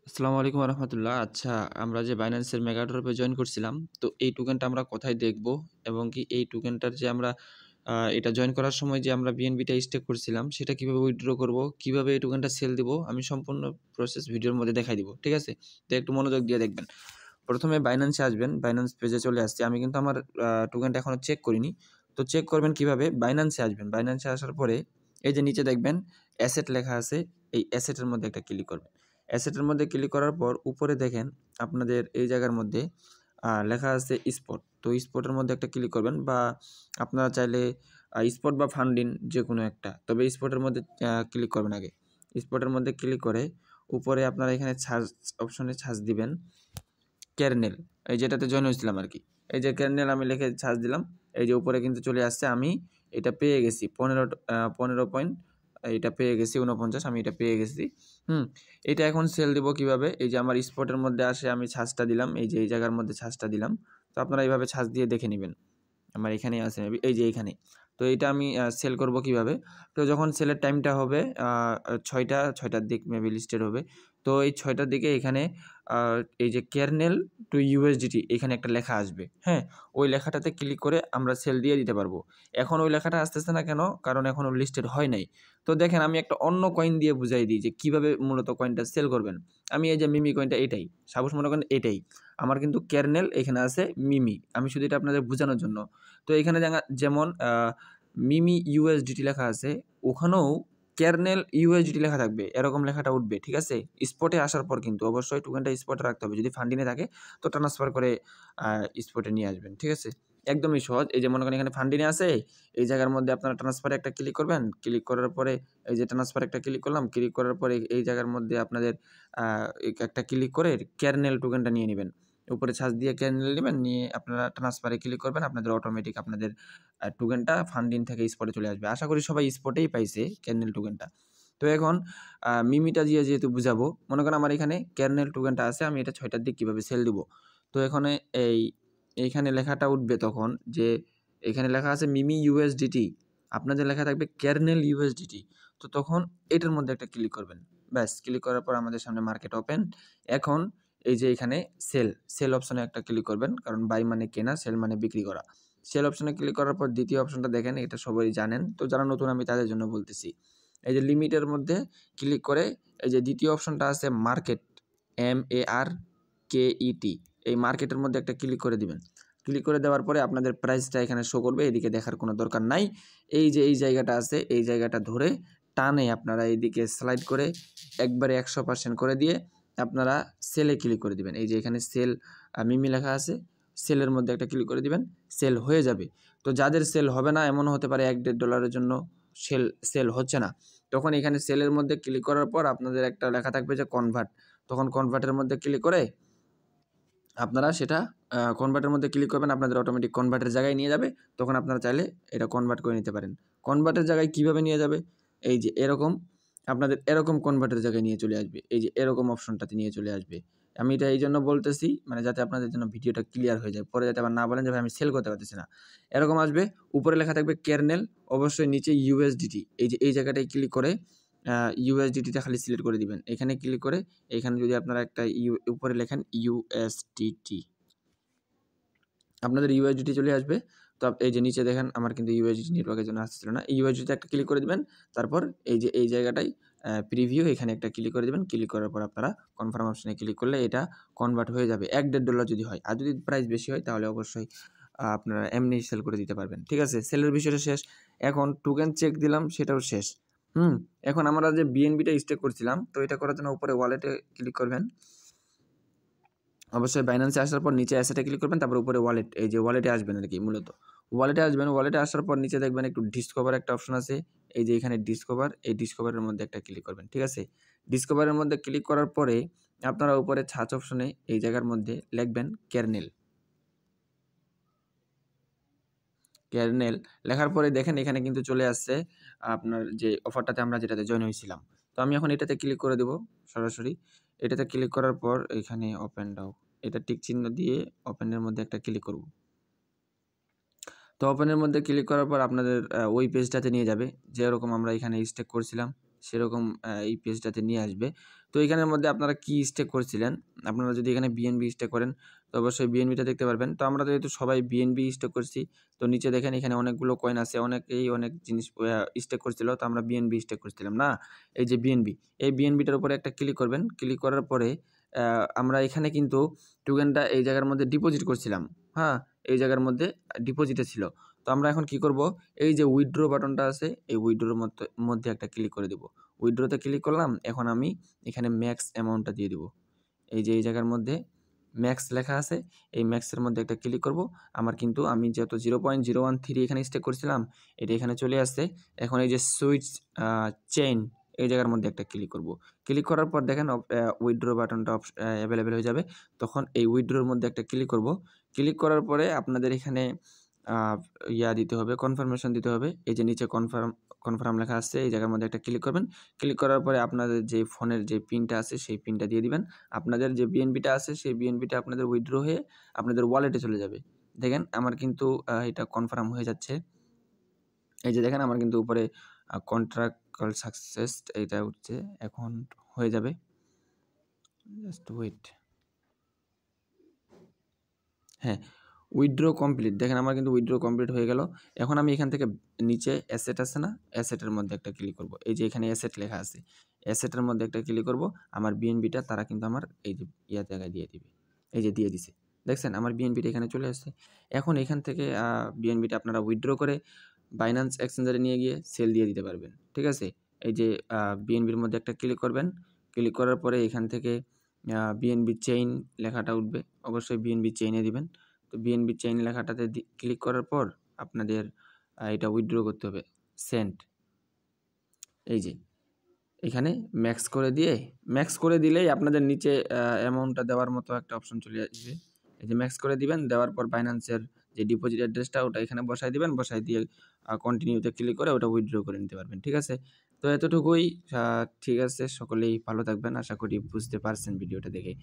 আসসালামু আলাইকুম রহমতুল্লাহ। আচ্ছা, আমরা যে বাইন্যান্সের মেগা ড্রপে জয়েন করছিলাম, তো এই টোকেনটা আমরা কোথায় দেখব এবং কি এই টোকেনটার যে আমরা এটা জয়েন করার সময় যে আমরা বিএনবিটা স্টেক করছিলাম, সেটা কিভাবে উইথড্র করব, কিভাবে এই টোকেনটা সেল দিব, আমি সম্পূর্ণ প্রসেস ভিডিওর মধ্যে দেখাই দিব। ঠিক আছে? তো একটু মনোযোগ দিয়ে দেখবেন। প্রথমে বাইন্যান্সে আসবেন, বাইন্যান্স পেজে চলে আসছি। আমি কিন্তু আমার টোকেনটা এখনো চেক করিনি। তো চেক করবেন কিভাবে? বাইন্যান্সে আসবেন। বাইন্যান্সে আসার পরে এই যে নিচে দেখবেন অ্যাসেট লেখা আছে, এই অ্যাসেটের মধ্যে একটা ক্লিক করবেন। অ্যাসেটের মধ্যে ক্লিক করার পর উপরে দেখেন আপনাদের এই জায়গার মধ্যে লেখা আছে স্পট। তো স্পটের মধ্যে একটা ক্লিক করবেন, বা আপনারা চাইলে স্পট বা ফান্ডিং যেকোনো একটা। তবে স্পটের মধ্যে ক্লিক করবেন আগে। স্পটের মধ্যে ক্লিক করে উপরে আপনারা এখানে সার্চ অপশনে সার্চ দিবেন কার্নেল, এই যেটাতে জয়েন হয়েছিলাম আরকি। এই যে কার্নেল আমি লিখে সার্চ দিলাম। এই যে উপরে কিন্তু চলে আসছে। আমি এটা পেয়ে গেছি 15 পয়েন্ট, এটা পেয়ে গেছি 49, আমি এটা পেয়ে গেছি। এটা এখন সেল দিব কিভাবে? এই যে আমার স্পটের মধ্যে আসে, আমি সার্চটা দিলাম। এই যে এই জায়গার মধ্যে সার্চটা দিলাম। তো আপনারা এইভাবে সার্চ দিয়ে দেখে নিবেন। আমার এখানেই আছে মেবি, এই যে এইখানে। তো এইটা আমি সেল করব কিভাবে? তো যখন সেলের টাইমটা হবে 6টার দিক মেবি লিস্টেড হবে। তো এই 6টার দিকে এখানে এই যে কার্নেল টু ইউএসডিটি এখানে একটা লেখা আসবে। হ্যাঁ? ওই লেখাটাতে ক্লিক করে আমরা সেল দিয়ে দিতে পারবো। এখন ওই লেখাটা আসতেছে না কেন? কারণ এখনো লিস্টেড হয় নাই। তো দেখেন আমি একটা অন্য কয়েন দিয়ে বুঝাই দিই যে কিভাবে মূলত কয়েনটা সেল করবেন। আমি এই যে মিমি কয়েনটা এটাই। সাপোজ মনে করেন এটাই। আমার কিন্তু কার্নেল এখানে আছে মিমি। আমি শুধু এটা আপনাদের বোঝানোর জন্য। তো এখানে যেমন মিমি ইউএসডিটি লেখা আছে, ওখানেও কার্নেল ইউএসডিটি লেখা থাকবে। এরকম লেখাটা উঠবে। ঠিক আছে? স্পটে আসার পর কিন্তু অবশ্যই টোকেনটা স্পটে রাখতে হবে। যদি ফান্ডিংয়ে থাকে তো ট্রান্সফার করে স্পটে নিয়ে আসবেন। ঠিক আছে? একদমই সহজ। এই যে মনে করেন এখানে ফান্ডিংয়ে আছে, এই জায়গার মধ্যে আপনারা ট্রান্সফারে একটা ক্লিক করবেন। ক্লিক করার পরে এই যে ট্রান্সফারে একটা ক্লিক করলাম। ক্লিক করার পরে এই জায়গার মধ্যে আপনাদের আ একটা ক্লিক করে কার্নেল টোকেনটা নিয়ে নিবেন। উপরে সার্চ দিয়ে কার্নেল নিবেন, নিয়ে আপনারা ট্রান্সফারে ক্লিক করবেন। আপনাদের অটোমেটিক আপনাদের টোকেনটা ফান্ডিং থেকে স্পটে চলে আসবে। আশা করি সবাই স্পটেই পাইছে কার্নেল টোকেনটা। তো এখন মিমিটা দিয়ে যেহেতু বুঝাবো, মনে করেন আমার এখানে কার্নেল টোকেনটা আছে, আমি এটা 6টার দিক কিভাবে সেল দিব। তো এখানে এইখানে লেখাটা উঠবে তখন যে এখানে লেখা আছে মিমি ইউএসডিটি, আপনাদের লেখা থাকবে কার্নেল ইউএসডিটি। তো তখন এটার মধ্যে একটা ক্লিক করবেন। ব্যাস, ক্লিক করার পর আমাদের সামনে মার্কেট ওপেন। এখন এই যে এখানে সেল অপশনে একটা ক্লিক করবেন, কারণ বাই মানে কেনা, সেল মানে বিক্রি করা। সেল অপশনে ক্লিক করার পর দ্বিতীয় অপশনটা দেখেন, এটা সবাই জানেন। তো যারা নতুন আমি তাদের জন্য বলতেছি। এই যে লিমিটের মধ্যে ক্লিক করে এই যে দ্বিতীয় অপশনটা আছে মার্কেট, MARKET, এই মার্কেটের মধ্যে একটা ক্লিক করে দিবেন। ক্লিক করে দেওয়ার পরে আপনাদের প্রাইসটা এখানে শো করবে, এদিকে দেখার কোনো দরকার নাই। এই যে এই জায়গাটা আছে, এই জায়গাটা ধরে টানে আপনারা এইদিকে স্লাইড করে একবারে 100% করে দিয়ে আপনারা সেলে ক্লিক করে দিবেন। এই যে এখানে সেল মিমি লেখা আছে, সেলের মধ্যে একটা ক্লিক করে দিবেন, সেল হয়ে যাবে। তো যাদের সেল হবে না, এমনও হতে পারে $1-1.5 জন্য সেল হচ্ছে না, তখন এখানে সেলের মধ্যে ক্লিক করার পর আপনাদের একটা লেখা থাকবে যে কনভার্ট। তখন কনভার্টের মধ্যে ক্লিক করে আপনারা সেটা কনভার্টের মধ্যে ক্লিক করবেন, আপনাদের অটোমেটিক কনভার্টের জায়গায় নিয়ে যাবে। তখন আপনারা চাইলে এটা কনভার্ট করে নিতে পারেন। কনভার্টের জায়গায় কিভাবে নিয়ে যাবে? এই যে এরকম, আপনাদের এরকম কনভার্টের জায়গায় নিয়ে চলে আসবে। এই যে এরকম অপশনটাতে নিয়ে চলে আসবে। আমি এটা এইজন্য বলতেছি, মানে যাতে আপনাদের জন্য ভিডিওটা ক্লিয়ার হয়ে যায়। পরে যাতে আবার না বলেন যে ভাই আমি সেল করতে পারতেছি না। এরকম আসবে, উপরে লেখা থাকবে কার্নেল, অবশ্যই নিচে ইউএসডিটি। এই যে এই জায়গাটায় ক্লিক করে ইউএসডিটিটা খালি সিলেক্ট করে দিবেন। এখানে ক্লিক করে এখানে যদি আপনারা একটা উপরে লেখেন ইউএসডিটি, আপনাদের ইউএসডিটি চলে আসবে। তো এই যে নিচে দেখেন আমার কিন্তু ইউএসডিটি নেটওয়ার্কের জন্য আসছিল না। ইউএসডিটি একটা ক্লিক করে দিবেন। তারপর এই যে এই জায়গাটায় প্রিভিউ, এখানে একটা ক্লিক করে দিবেন। ক্লিক করার পর আপনারা কনফার্ম অপশনে ক্লিক করলে এটা কনভার্ট হয়ে যাবে $1-1.5 যদি হয়। আর যদি প্রাইস বেশি হয় তাহলে অবশ্যই আপনারা এমনি সেল করে দিতে পারবেন। ঠিক আছে? সেলের বিষয়টা শেষ। এখন টোকেন চেক দিলাম, সেটাও শেষ। এখন আমরা যে বিএনবিটা স্টেক করছিলাম, তো এটা করার জন্য উপরে ওয়ালেটে ক্লিক করবেন। অবশ্যই বাইন্যান্সে আসার পর নিচে অ্যাসেটে ক্লিক করবেন, তারপর উপরে ওয়ালেট, এই যে ওয়ালেটে আসবেন আরকি মূলত। ওয়ালেটে আসবেন, ওয়ালেটে আসার পর নিচে দেখবেন একটু ডিসকভার একটা অপশন আছে। এই যে এখানে ডিসকভার, এই ডিসকভারের মধ্যে একটা ক্লিক করবেন। ঠিক আছে? ডিসকভারের মধ্যে ক্লিক করার পরে আপনারা উপরে সার্চ অপশনে এই জায়গার মধ্যে লিখবেন কার্নেল। কার্নেল লেখার পরে দেখেন এখানে কিন্তু চলে আসছে আপনার যে অফারটাতে আমরা যেটাতে জয়েন হয়েছিলাম। তো আমি এখন এটাতে ক্লিক করে দেব সরাসরি। এটাতে ক্লিক করার পর এখানে ওপেন নাও, এটা টিক চিহ্ন দিয়ে ওপেনের মধ্যে একটা ক্লিক করব। তো ওপেনের মধ্যে ক্লিক করার পর আপনাদের ওই পেজটাতে নিয়ে যাবে, যেরকম আমরা এখানে স্টেক করছিলাম সেরকম এই পেজটাতে নিয়ে আসবে। তো এখানের মধ্যে আপনারা কি স্টেক করছিলেন, আপনারা যদি এখানে বিএনবি স্টেক করেন তো অবশ্যই বিএনবিটা দেখতে পারবেন। তো আমরা যেহেতু সবাই বিএনবি স্টেক করছি, তো নিচে দেখেন এখানে অনেকগুলো কয়েন আছে, অনেকেই অনেক জিনিস স্টেক করছিল, তো আমরা বিএনবি স্টেক করছিলাম না, এই যে বিএনবি, এই বিএনবিটার উপরে একটা ক্লিক করবেন। ক্লিক করার পরে আমরা এখানে কিন্তু টোকেনটা এই জায়গার মধ্যে ডিপোজিট করছিলাম, হ্যাঁ, এই জায়গার মধ্যে ডিপোজিটে ছিল। তো আমরা এখন কি করব, এই যে উইথড্র বাটনটা আছে, এই উইথড্রোর মধ্যে একটা ক্লিক করে দেব। উইথড্রোতে ক্লিক করলাম, এখন আমি এখানে ম্যাক্স অ্যামাউন্টটা দিয়ে দিব। এই যে এই জায়গার মধ্যে ম্যাক্স লেখা আছে, এই ম্যাক্সের মধ্যে একটা ক্লিক করব। আমার কিন্তু আমি যত 0.013 এখানে স্টেক করছিলাম এটা এখানে চলে আসছে। এখন এই যে সুইচ চেইন, এই জায়গার মধ্যে একটা ক্লিক করব। ক্লিক করার পর দেখেন উইথড্র বাটনটা অ্যাভেলেবেল হয়ে যাবে। তখন এই উইথড্রোর মধ্যে একটা ক্লিক করব। ক্লিক করার পরে আপনাদের এখানে দিতে হবে, কনফার্মেশন দিতে হবে। এই যে নিচে কনফার্ম লেখা আসছে, এই জায়গার মধ্যে একটা ক্লিক করবেন। ক্লিক করার পরে আপনাদের যে ফোনের যে পিনটা আছে সেই পিনটা দিয়ে দিবেন। আপনাদের যে বিএনবিটা আছে সেই বিএনবিটা আপনাদের উইথড্র হয়ে আপনাদের ওয়ালেটে চলে যাবে। দেখেন আমার কিন্তু এটা কনফার্ম হয়ে যাচ্ছে। এই যে দেখেন আমার কিন্তু উপরে কন্ট্রাক্ট কল সাকসেস এইটা উঠছে, এখন হয়ে যাবে, জাস্ট ওয়েট। হ্যাঁ, উইথড্র কমপ্লিট, দেখেন আমার কিন্তু উইথড্র কমপ্লিট হয়ে গেল। এখন আমি এখান থেকে নিচে অ্যাসেট আছে না, অ্যাসেটের মধ্যে একটা ক্লিক করব। এই যে এখানে অ্যাসেট লেখা আছে, অ্যাসেটের মধ্যে একটা ক্লিক করব। আমার বিএনবিটা তারা কিন্তু আমার এই যে জায়গায় দিয়ে দিবে, এই যে দিয়ে দিছে, দেখছেন আমার বিএনবিটা এখানে চলে আসছে। এখন এখান থেকে বিএনবিটা আপনারা উইথড্র করে বাইন্যান্স এক্সচেঞ্জারে নিয়ে গিয়ে সেল দিয়ে দিতে পারবেন, ঠিক আছে। এই যে বিএনবির মধ্যে একটা ক্লিক করবেন। ক্লিক করার পরে এখান থেকে বিএনবি চেইন লেখাটা উঠবে, অবশ্যই বিএনবি চেইনে দিবেন। তো বিএনবি চেইন লেখাটাতে ক্লিক করার পর আপনাদের এটা উইথড্র করতে হবে, সেন্ড। এই যে এখানে ম্যাক্স করে দিলেই আপনাদের নিচে অ্যামাউন্টটা দেওয়ার মতো একটা অপশন চলে আসবে। এই যে ম্যাক্স করে দিবেন, দেওয়ার পর বাইন্যান্সের যে ডিপোজিট অ্যাড্রেসটা ওটা এখানে বসায় দিবেন, বসায় দিয়ে কন্টিনিউতে ক্লিক করে ওটা উইথড্র করে নিতে পারবেন, ঠিক আছে। তো এতটুকুই, ঠিক আছে, সকলেই ভালো থাকবেন, আশা করি বুঝতে পারছেন ভিডিওটা দেখে।